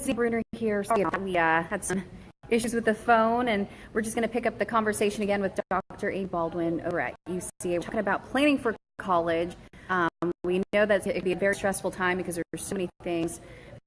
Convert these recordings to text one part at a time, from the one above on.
Lindsay Bruner here. Sorry, we had some issues with the phone, and we're just going to pick up the conversation again with Dr. Amy Baldwin over at UCA. We're talking about planning for college. We know that it can be a very stressful time because there's so many things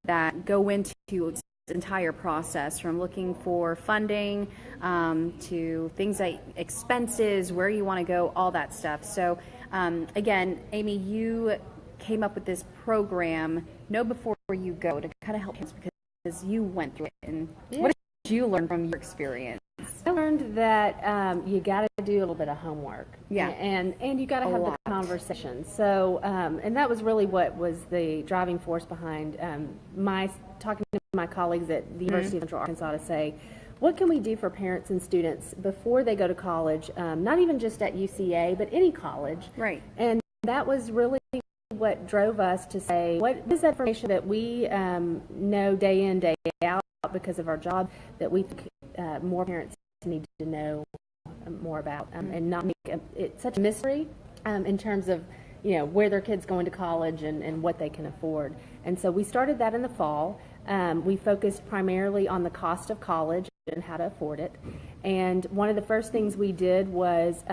that go into this entire process, from looking for funding to things like expenses, where you want to go, all that stuff. So again, Amy, you came up with this program, Know Before You Go, to kind of help us because you went through it. And what did you learn from your experience? I learned that you got to do a little bit of homework. Yeah. And you got to have the conversation. So, and that was really what was the driving force behind my talking to my colleagues at the University of Central Arkansas to say, what can we do for parents and students before they go to college, not even just at UCA, but any college. Right. And that was really what drove us to say, what is that information that we know day in, day out because of our job that we think more parents need to know more about, and not make it such a mystery in terms of, you know, where their kids going to college and what they can afford. And so we started that in the fall. We focused primarily on the cost of college and how to afford it. And one of the first things we did was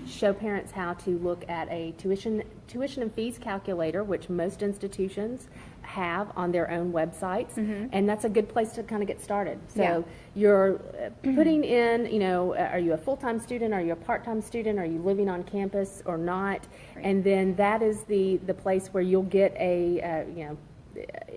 show parents how to look at a tuition and fees calculator, which most institutions have on their own websites. And that's a good place to kind of get started. So you're putting in, you know, are you a full-time student? Are you a part-time student? Are you living on campus or not? Right. And then that is the place where you'll get a, you know,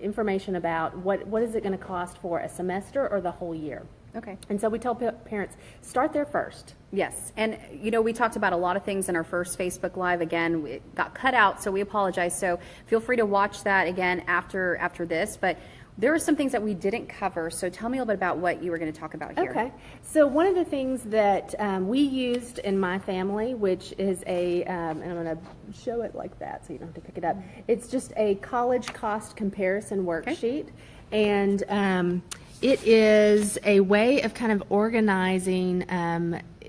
information about what is it going to cost for a semester or the whole year. Okay. And so we tell parents, start there first. Yes. And, you know, we talked about a lot of things in our first Facebook Live. Again, it got cut out, so we apologize. So feel free to watch that again after this. But there are some things that we didn't cover. So tell me a little bit about what you were going to talk about here. Okay. So one of the things that we used in my family, which is a, and I'm going to show it like that so you don't have to pick it up. It's just a college cost comparison worksheet. Okay. And it is a way of kind of organizing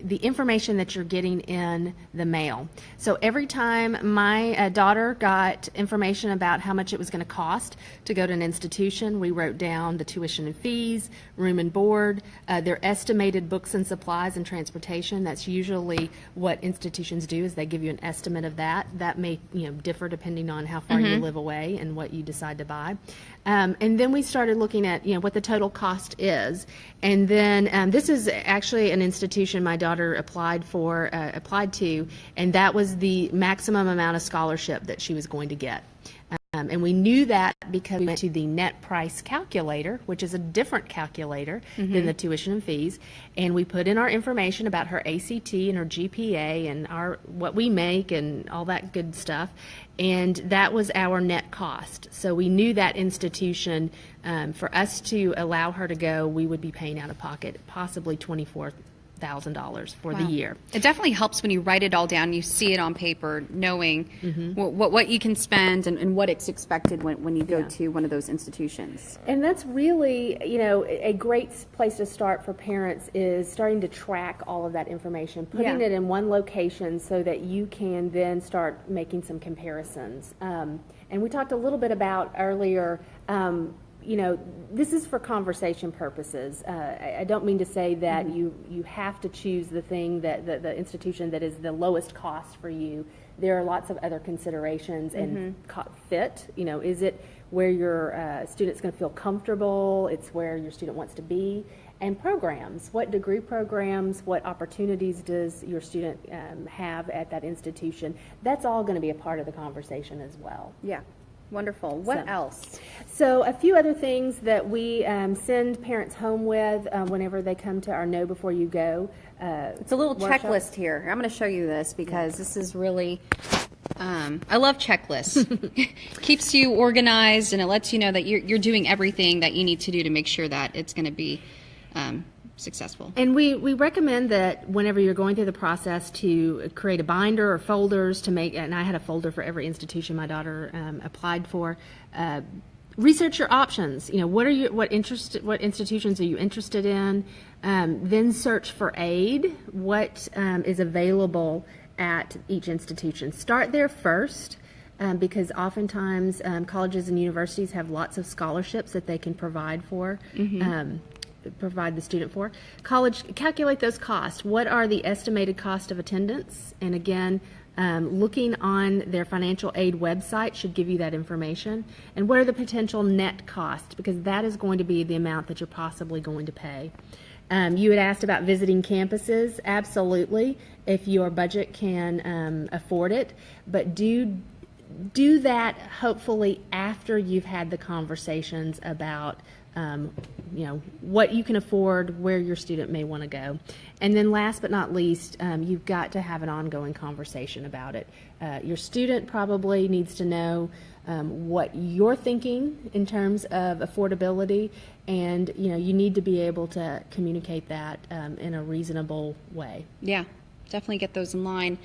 the information that you're getting in the mail. So every time my daughter got information about how much it was going to cost to go to an institution, we wrote down the tuition and fees, room and board, their estimated books and supplies and transportation. That's usually what institutions do, is they give you an estimate of that. That may, you know, differ depending on how far you live away and what you decide to buy. And then we started looking at, you know, what the total cost is. And then this is actually an institution my daughter applied to, and that was the maximum amount of scholarship that she was going to get. And we knew that because we went to the net price calculator, which is a different calculator than the tuition and fees, and we put in our information about her ACT and her GPA and what we make and all that good stuff, and that was our net cost. So we knew that institution, for us to allow her to go, we would be paying out of pocket possibly $24,000 for the year. It definitely helps when you write it all down, you see it on paper, knowing what you can spend and what it's expected when you go to one of those institutions. And that's really, you know, a great place to start for parents is starting to track all of that information, putting it in one location so that you can then start making some comparisons. And we talked a little bit about earlier, you know, this is for conversation purposes. I don't mean to say that you have to choose the thing that the institution that is the lowest cost for you. There are lots of other considerations and fit. You know, is it where your student's going to feel comfortable? It's where your student wants to be. And programs. What degree programs? What opportunities does your student have at that institution? That's all going to be a part of the conversation as well. Yeah. Wonderful. What else? So a few other things that we send parents home with whenever they come to our Know Before You Go it's a little workshop. Checklist here. I'm going to show you this because this is really, I love checklists. Keeps you organized, and it lets you know that you're doing everything that you need to do to make sure that it's going to be successful. And we recommend that whenever you're going through the process to create a binder or folders to make, and I had a folder for every institution my daughter applied for. Research your options. You know, what institutions are you interested in? Then search for aid. What is available at each institution? Start there first. because oftentimes colleges and universities have lots of scholarships that they can provide the student for. College, calculate those costs. What are the estimated cost of attendance? And again, looking on their financial aid website should give you that information. And what are the potential net costs? Because that is going to be the amount that you're possibly going to pay. You had asked about visiting campuses. Absolutely, if your budget can afford it. But do that hopefully after you've had the conversations about what you can afford, where your student may want to go. And then last but not least, you've got to have an ongoing conversation about it. Your student probably needs to know what you're thinking in terms of affordability, and you need to be able to communicate that in a reasonable way. Yeah, definitely get those in line.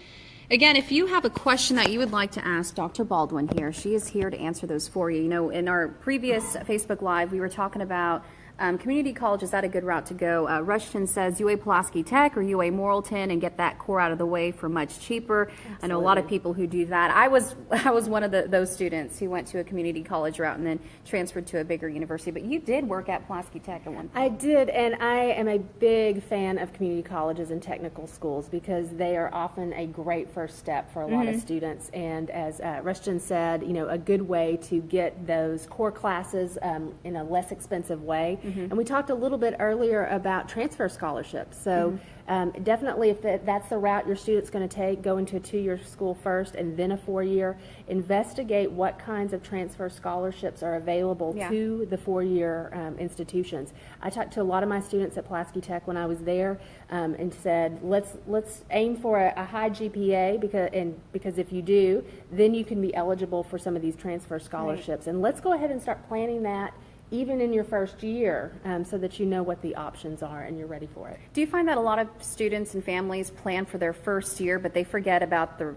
Again, if you have a question that you would like to ask Dr. Baldwin here, she is here to answer those for you. In our previous Facebook Live, we were talking about community college. Is that a good route to go? Rushton says UA Pulaski Tech or UA Morrilton and get that core out of the way for much cheaper. Absolutely. I know a lot of people who do that. I was one of those students who went to a community college route and then transferred to a bigger university. But you did work at Pulaski Tech at one point. I did, and I am a big fan of community colleges and technical schools because they are often a great first step for a lot of students. And as Rushton said, a good way to get those core classes in a less expensive way. And we talked a little bit earlier about transfer scholarships. So definitely if that's the route your student's going to take, go into a 2-year school first and then a 4-year. Investigate what kinds of transfer scholarships are available to the 4-year institutions. I talked to a lot of my students at Pulaski Tech when I was there and said, let's aim for a high GPA because if you do, then you can be eligible for some of these transfer scholarships. Right. And let's go ahead and start planning that even in your first year, so that you know what the options are and you're ready for it. Do you find that a lot of students and families plan for their first year, but they forget about the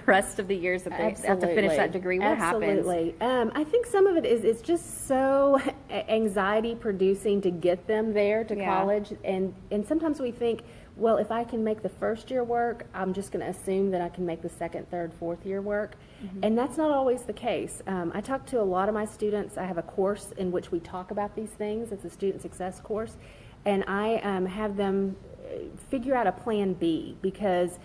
rest of the years that they have to finish that degree? What happens? I think some of it is it's just so anxiety producing to get them there to college, and sometimes we think, well, if I can make the first year work, I'm just going to assume that I can make the second, third, fourth year work. And that's not always the case. I talk to a lot of my students. I have a course in which we talk about these things. It's a student success course. And I have them figure out a plan B because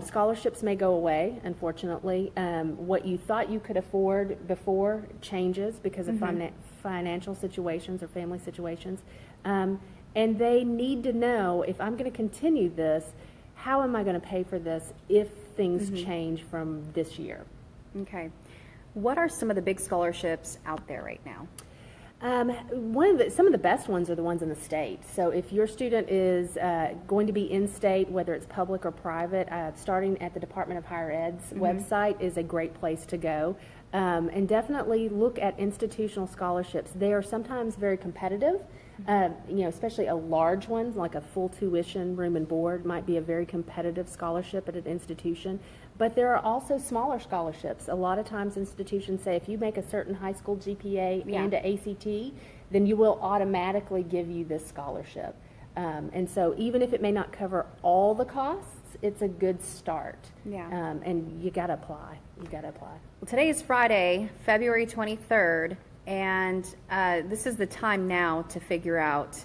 scholarships may go away, unfortunately. What you thought you could afford before changes because of financial situations or family situations. And they need to know, if I'm going to continue this, how am I going to pay for this if things change from this year? Okay. What are some of the big scholarships out there right now? Some of the best ones are the ones in the state. So if your student is going to be in-state, whether it's public or private, starting at the Department of Higher Ed's website is a great place to go. And definitely look at institutional scholarships. They are sometimes very competitive. Especially a large one, like a full tuition, room and board, might be a very competitive scholarship at an institution. But there are also smaller scholarships. A lot of times institutions say if you make a certain high school GPA and an ACT, then you will automatically give you this scholarship. And so even if it may not cover all the costs, it's a good start. And you got to apply. Well, today is Friday, February 23rd. And this is the time now to figure out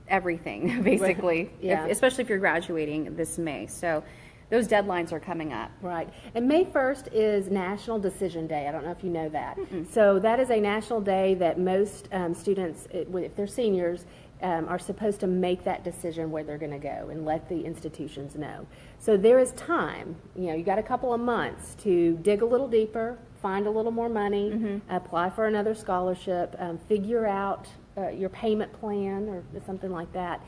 everything, basically, especially if you're graduating this May. So those deadlines are coming up. Right. And May 1st is National Decision Day. I don't know if you know that. So that is a national day that most students, if they're seniors, are supposed to make that decision where they're going to go and let the institutions know. So there is time. You got a couple of months to dig a little deeper, find a little more money, apply for another scholarship, figure out your payment plan or something like that.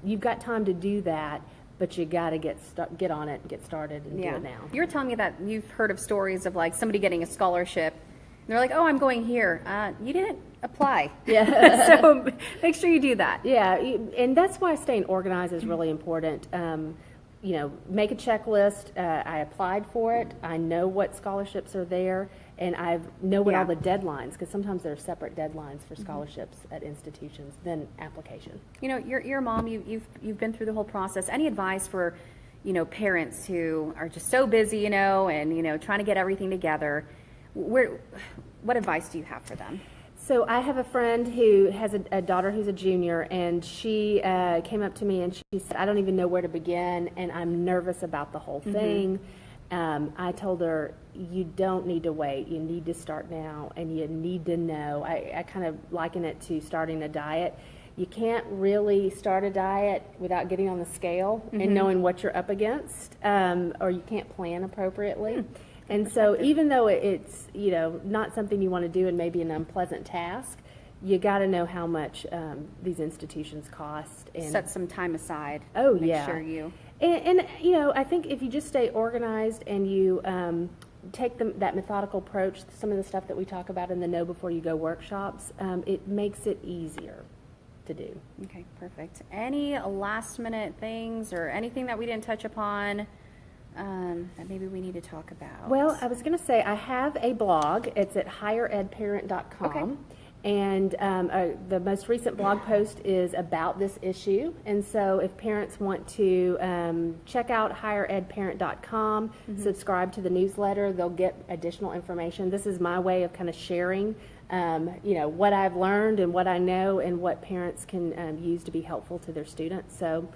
You've got time to do that, but you got to get on it and get started and do it now. You were telling me that you've heard of stories of like somebody getting a scholarship. And they're like, oh, I'm going here. You didn't apply. So make sure you do that. And that's why staying organized is really important. Make a checklist. I applied for it. I know what scholarships are there, and I know what all the deadlines, because sometimes there are separate deadlines for scholarships at institutions than application. You're a mom. You've been through the whole process. Any advice for parents who are just so busy, and, trying to get everything together. What advice do you have for them? So I have a friend who has a daughter who's a junior, and she came up to me and she said, I don't even know where to begin, and I'm nervous about the whole thing. I told her, you don't need to wait. You need to start now, and you need to know. I kind of liken it to starting a diet. You can't really start a diet without getting on the scale and knowing what you're up against, or you can't plan appropriately. And so even though it's, not something you want to do and maybe an unpleasant task, you got to know how much these institutions cost. And set some time aside. Oh, Make yeah. sure you... And I think if you just stay organized and you take that methodical approach, some of the stuff that we talk about in the Know Before You Go workshops, it makes it easier to do. Okay, perfect. Any last minute things or anything that we didn't touch upon that maybe we need to talk about? Well, I was going to say I have a blog. It's at higheredparent.com. Okay. And the most recent blog post is about this issue. And so if parents want to check out higheredparent.com, subscribe to the newsletter, they'll get additional information. This is my way of kind of sharing, what I've learned and what I know and what parents can use to be helpful to their students. So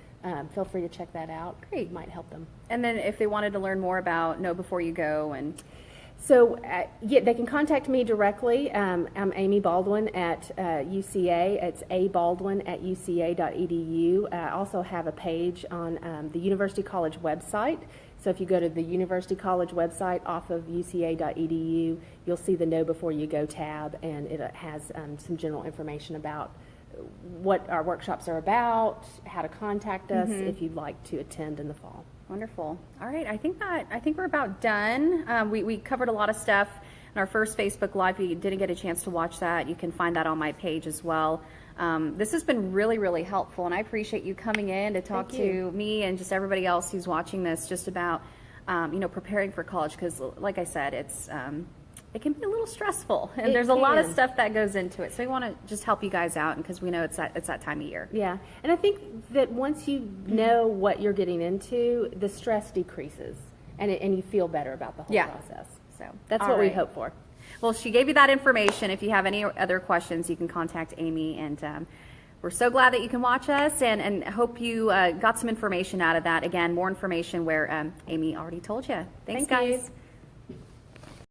feel free to check that out. Great. It might help them. And then if they wanted to learn more about Know Before You Go and... So, they can contact me directly. I'm Amy Baldwin at UCA. It's abaldwin@uca.edu. I also have a page on the University College website. So if you go to the University College website off of uca.edu, you'll see the Know Before You Go tab, and it has some general information about what our workshops are about, how to contact us if you'd like to attend in the fall. Wonderful. All right, I think we're about done. We covered a lot of stuff in our first Facebook Live. If you didn't get a chance to watch that, you can find that on my page as well. This has been really, really helpful, and I appreciate you coming in to talk to me and just everybody else who's watching this just about preparing for college, because like I said, it can be a little stressful, and there's a lot of stuff that goes into it. So we want to just help you guys out, because we know it's that time of year. Yeah, and I think that once you know what you're getting into, the stress decreases, and you feel better about the whole process. So that's what we hope for. Well, she gave you that information. If you have any other questions, you can contact Amy, and we're so glad that you can watch us, and hope you got some information out of that. Again, more information where Amy already told you. Thanks, guys.